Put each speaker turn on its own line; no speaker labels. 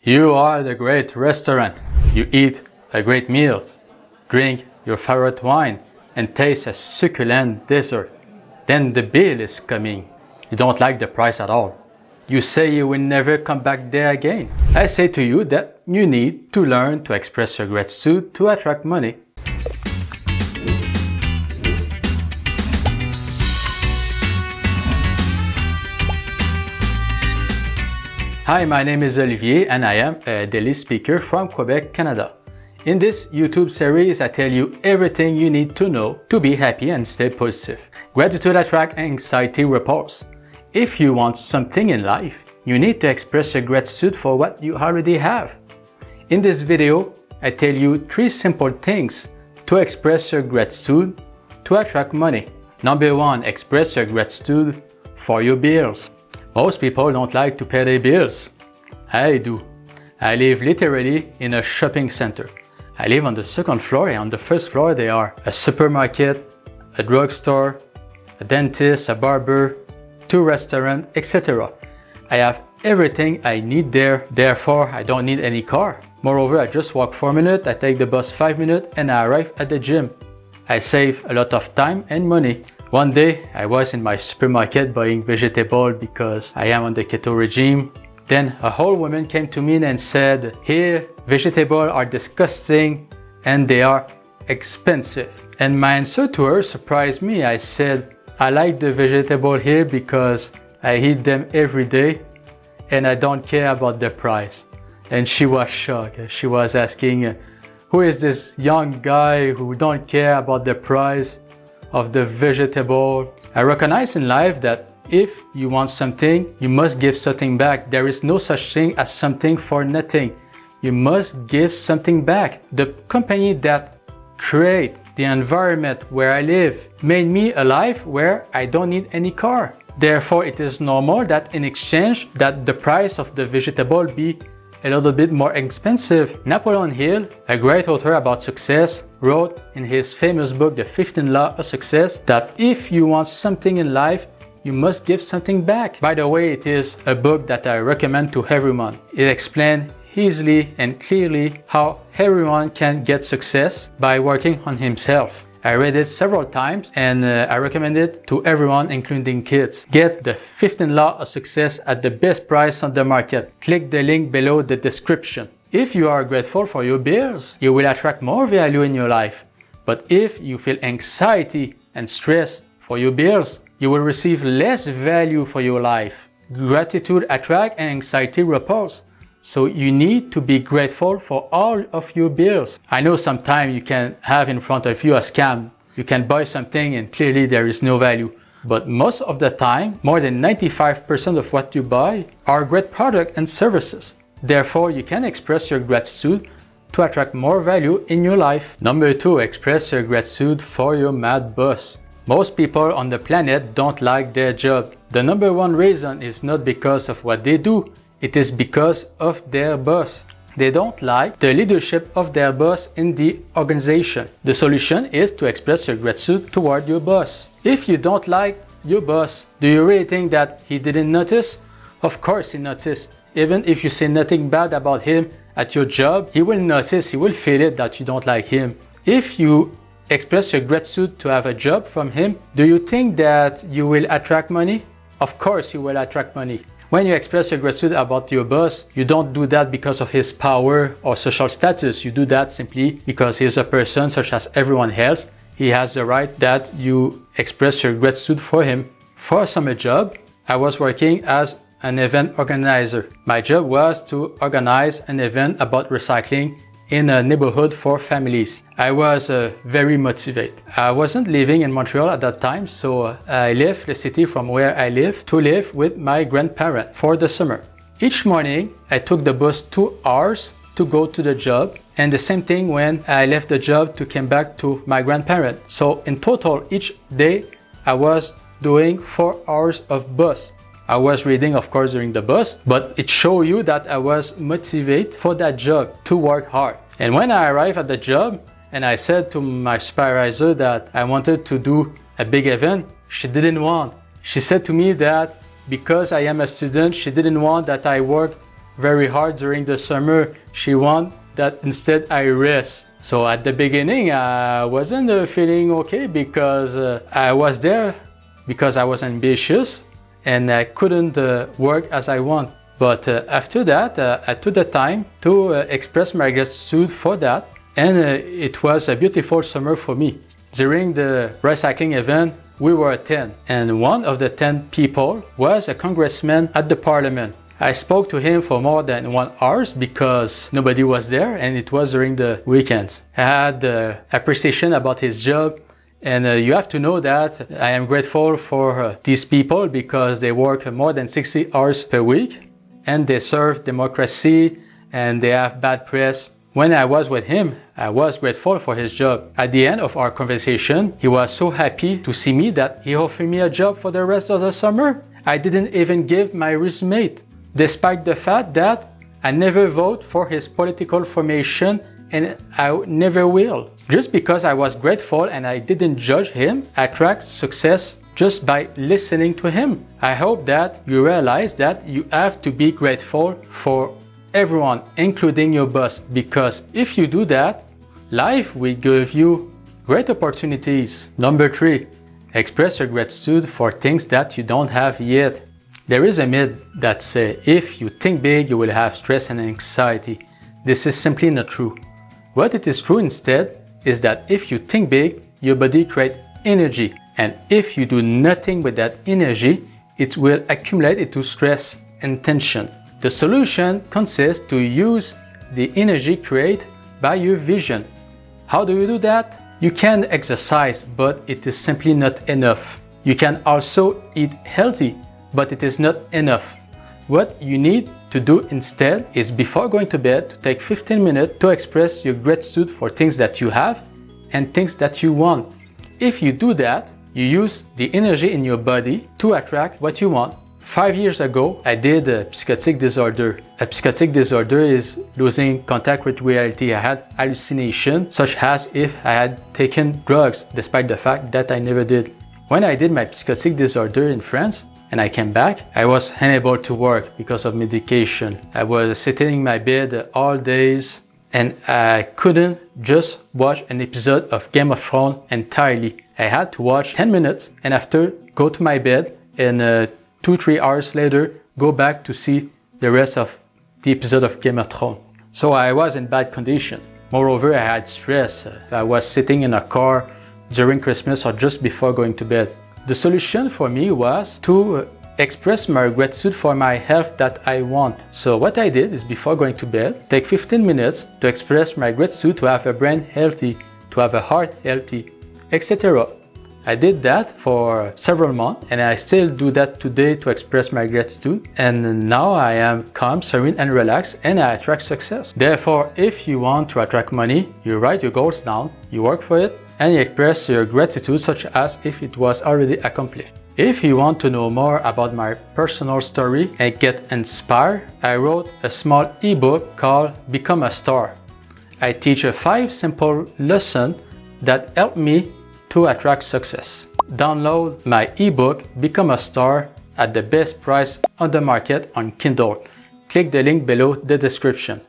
You are the great restaurant. You eat a great meal, drink your favorite wine, and taste a succulent dessert. Then the bill is coming. You don't like the price at all. You say you will never come back there again. I say to you that you need to learn to express your gratitude to attract money. Hi, my name is Olivier and I am a Idealist speaker from Quebec, Canada. In this YouTube series, I tell you everything you need to know to be happy and stay positive. Gratitude attracts, anxiety repulses. If you want something in life, you need to express your gratitude for what you already have. In this video, I tell you 3 simple things to express your gratitude to attract money. Number 1, express your gratitude for your bills. Most people don't like to pay their bills. I do. I live literally in a shopping center. I live on the 2nd floor, and on the 1st floor there are a supermarket, a drugstore, a dentist, a barber, 2 restaurants, etc. I have everything I need there, therefore I don't need any car. Moreover, I just walk 4 minutes, I take the bus 5 minutes, and I arrive at the gym. I save a lot of time and money. One day, I was in my supermarket buying vegetables because I am on the keto regime. Then a whole woman came to me and said, "Here, vegetables are disgusting and they are expensive." And my answer to her surprised me. I said, "I like the vegetable here because I eat them every day and I don't care about the price." And she was shocked. She was asking, "Who is this young guy who don't care about the price of the vegetable?" I recognize in life that if you want something, you must give something back. There is no such thing as something for nothing. You must give something back. The company that create the environment where I live made me a life where I don't need any car. Therefore, it is normal that in exchange that the price of the vegetable be a little bit more expensive. Napoleon Hill, a great author about success, wrote in his famous book, The 15 Laws of Success, that if you want something in life, you must give something back. By the way, it is a book that I recommend to everyone. It explains easily and clearly how everyone can get success by working on himself. I read it several times and I recommend it to everyone, including kids. Get the 15 Laws of Success at the best price on the market. Click the link below the description. If you are grateful for your bills, you will attract more value in your life. But if you feel anxiety and stress for your bills, you will receive less value for your life. Gratitude attracts and anxiety repulses. So you need to be grateful for all of your bills. I know sometimes you can have in front of you a scam. You can buy something and clearly there is no value. But most of the time, more than 95% of what you buy are great products and services. Therefore, you can express your gratitude to attract more value in your life. Number 2, express your gratitude for your mad boss. Most people on the planet don't like their job. The number 1 reason is not because of what they do. It is because of their boss. They don't like the leadership of their boss in the organization. The solution is to express your gratitude toward your boss. If you don't like your boss, do you really think that he didn't notice? Of course he noticed. Even if you say nothing bad about him at your job, he will notice, he will feel it that you don't like him. If you express your gratitude to have a job from him, do you think that you will attract money? Of course you will attract money. When you express your gratitude about your boss, you don't do that because of his power or social status. You do that simply because he is a person such as everyone else. He has the right that you express your gratitude for him. For summer job, I was working as an event organizer. My job was to organize an event about recycling in a neighborhood for families. I was very motivated. I wasn't living in Montreal at that time, so I left the city from where I live to live with my grandparents for the summer. Each morning, I took the bus 2 hours to go to the job, and the same thing when I left the job to come back to my grandparents. So in total, each day, I was doing 4 hours of bus. I was reading, of course, during the bus, but it showed you that I was motivated for that job to work hard. And when I arrived at the job and I said to my supervisor that I wanted to do a big event, she didn't want. She said to me that because I am a student, she didn't want that I work very hard during the summer. She wants that instead I rest. So at the beginning, I wasn't feeling okay because I was there because I was ambitious and I couldn't work as I want. But after that, I took the time to express my gratitude for that, and it was a beautiful summer for me. During the recycling event, we were 10, and one of the 10 people was a congressman at the parliament. I spoke to him for more than 1 hour because nobody was there, and it was during the weekends. I had appreciation about his job, and you have to know that I am grateful for these people because they work more than 60 hours per week, and they serve democracy, and they have bad press. When I was with him, I was grateful for his job. At the end of our conversation, he was so happy to see me that he offered me a job for the rest of the summer. I didn't even give my resume, despite the fact that I never vote for his political formation and I never will. Just because I was grateful and I didn't judge him, I attract success just by listening to him. I hope that you realize that you have to be grateful for everyone, including your boss, because if you do that, life will give you great opportunities. Number 3, express your gratitude for things that you don't have yet. There is a myth that says if you think big, you will have stress and anxiety. This is simply not true. What it is true instead is that if you think big, your body creates energy. And if you do nothing with that energy, it will accumulate into stress and tension. The solution consists to use the energy created by your vision. How do you do that? You can exercise, but it is simply not enough. You can also eat healthy, but it is not enough. What you need to do instead is before going to bed to take 15 minutes to express your gratitude for things that you have and things that you want. If you do that, you use the energy in your body to attract what you want. 5 years ago, I did a psychotic disorder. A psychotic disorder is losing contact with reality. I had hallucinations, such as if I had taken drugs, despite the fact that I never did. When I did my psychotic disorder in France, and I came back, I was unable to work because of medication. I was sitting in my bed all days, and I couldn't just watch an episode of Game of Thrones entirely. I had to watch 10 minutes and after go to my bed and 2-3 hours later go back to see the rest of the episode of Game of Thrones. So I was in bad condition. Moreover, I had stress. I was sitting in a car during Christmas or just before going to bed. The solution for me was to express my gratitude for my health that I want. So what I did is before going to bed, take 15 minutes to express my gratitude to have a brain healthy, to have a heart healthy, etc. I did that for several months and I still do that today to express my gratitude. And now I am calm, serene and relaxed and I attract success. Therefore, if you want to attract money, you write your goals down, you work for it, and you express your gratitude such as if it was already accomplished. If you want to know more about my personal story and get inspired, I wrote a small ebook called Become a Star. I teach 5 simple lessons that help me to attract success. Download my ebook Become a Star at the best price on the market on Kindle. Click the link below the description.